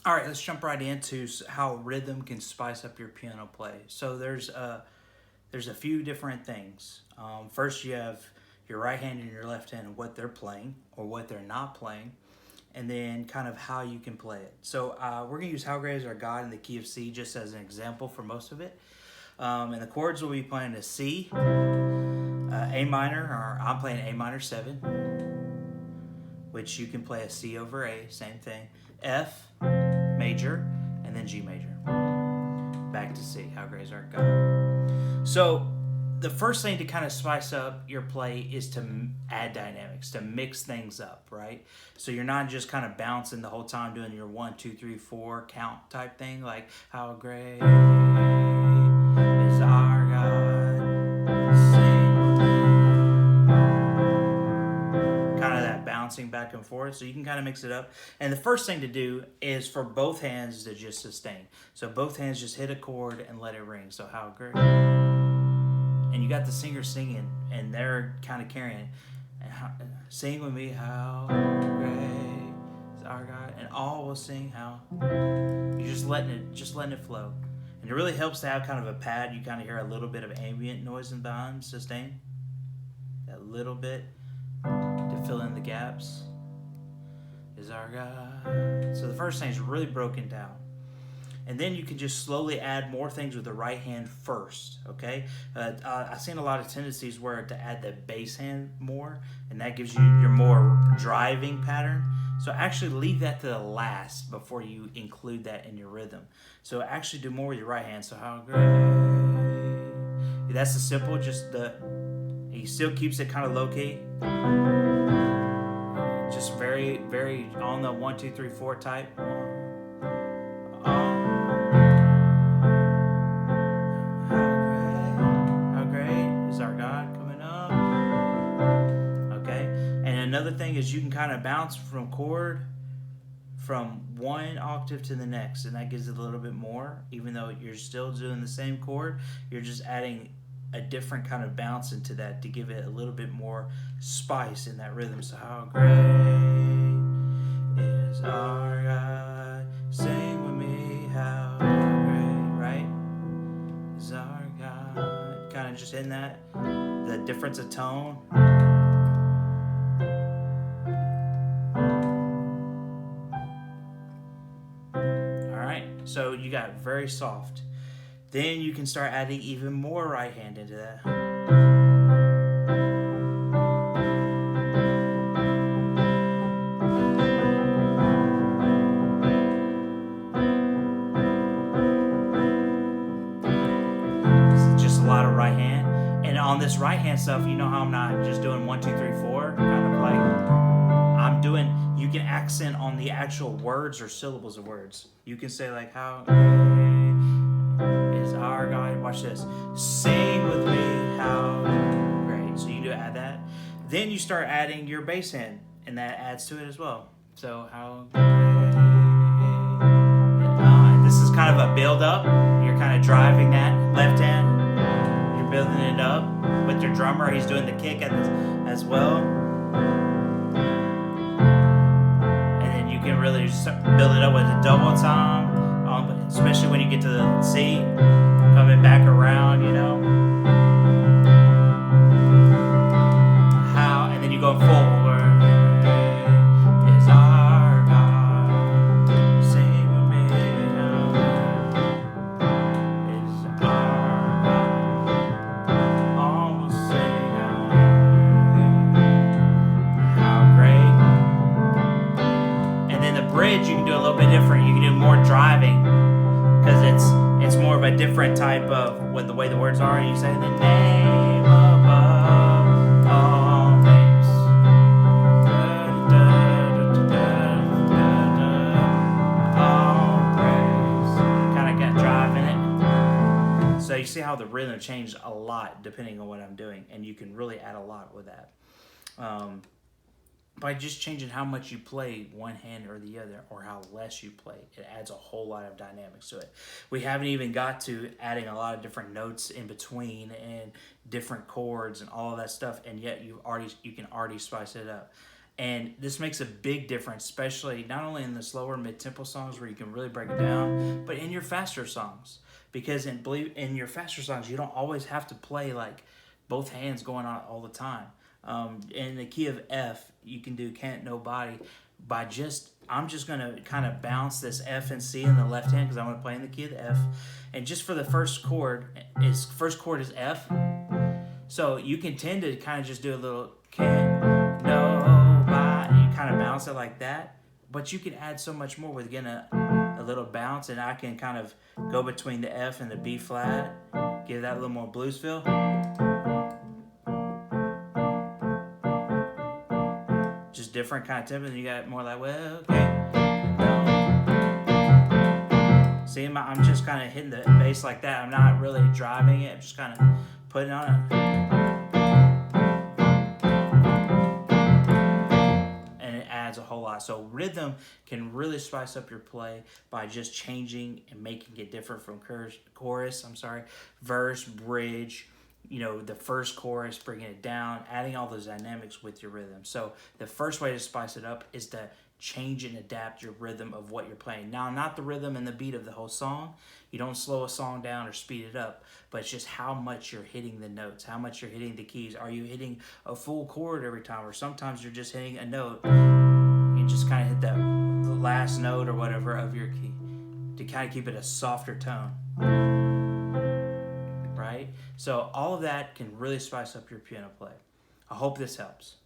All right, let's jump right into how rhythm can spice up your piano play. So there's a few different things. First, you have your right hand and your left hand, and what they're playing or what they're not playing, and then kind of how you can play it. So we're gonna use "How Great Is Our God" in the key of C just as an example for most of it. And the chords will be playing a C, A minor, or I'm playing A minor 7, which you can play a C over A, same thing. F major, and then G major. Back to C. How great is our God? So the first thing to kind of spice up your play is to add dynamics, to mix things up, right? So you're not just kind of bouncing the whole time doing your 1, 2, 3, 4 count type thing, like how great is our God? Kind of that bouncing back and forth. So you can kind of mix it up. And the first thing to do is for both hands to just sustain. So both hands just hit a chord and let it ring. So how great. And you got the singer singing, and they're kind of carrying it. And sing with me, how great is our God, and all will sing how. You're just letting it flow, and it really helps to have kind of a pad. You kind of hear a little bit of ambient noise in behind sustain, that little bit to fill in the gaps. Is our God. So the first thing is really broken down. And then you can just slowly add more things with the right hand first, okay? I've seen a lot of tendencies where to add the bass hand more, and that gives you your more driving pattern. So actually leave that to the last before you include that in your rhythm. So actually do more with your right hand. So how great. That's the simple, just he still keeps it kind of low key. Just very, very on the 1, 2, 3, 4 type. Another thing is you can kind of bounce from chord from one octave to the next, and that gives it a little bit more. Even though you're still doing the same chord, you're just adding a different kind of bounce into that to give it a little bit more spice in that rhythm. So how great is our God? Sing with me, how great, right? Is our God? Kind of just in that, the difference of tone. So you got very soft. Then you can start adding even more right hand into that. This is just a lot of right hand. And on this right hand stuff, you know how I'm not just doing 1, 2, 3, 4, kind of like I'm doing. You can accent on the actual words or syllables of words. You can say like how is our God. Watch this. Sing with me, how great. So you do add that. Then you start adding your bass hand, and that adds to it as well. So how great. This is kind of a build up. You're kind of driving that left hand. You're building it up with your drummer. He's doing the kick as well. Can really just build it up with a double time, especially when you get to the C, coming back around, you know. How, and then you go forward. Is our God. Sing with me now. Is our God. All will sing how great. Bridge, you can do a little bit different. You can do more driving because it's more of a different type of what the way the words are. You say the name above all names. All praise. Kind of got driving it. So you see how the rhythm changed a lot depending on what I'm doing, and you can really add a lot with that. By just changing how much you play one hand or the other, or how less you play, it adds a whole lot of dynamics to it. We haven't even got to adding a lot of different notes in between and different chords and all of that stuff, and yet you can already spice it up. And this makes a big difference, especially not only in the slower mid-tempo songs where you can really break it down, but in your faster songs. Because in your faster songs, you don't always have to play like both hands going on all the time. In the key of F, you can do Can't Nobody by I'm just gonna kind of bounce this F and C in the left hand because I'm gonna play in the key of the F, and just for the first chord is F, so you can tend to kind of just do a little Can't Nobody, you kind of bounce it like that, but you can add so much more with getting a little bounce, and I can kind of go between the F and the B flat, give that a little more blues feel. Just different kind of tempo, and you got more like, well, okay. See, I'm just kind of hitting the bass like that. I'm not really driving it. I'm just kind of putting it on it. And it adds a whole lot. So rhythm can really spice up your play by just changing and making it different from chorus, verse, bridge, the first chorus, bringing it down, adding all those dynamics with your rhythm. So the first way to spice it up is to change and adapt your rhythm of what you're playing. Now, not the rhythm and the beat of the whole song. You don't slow a song down or speed it up, but it's just how much you're hitting the notes, how much you're hitting the keys. Are you hitting a full chord every time, or sometimes you're just hitting a note and just kind of hit the last note or whatever of your key to kind of keep it a softer tone. Right? So all of that can really spice up your piano play. I hope this helps.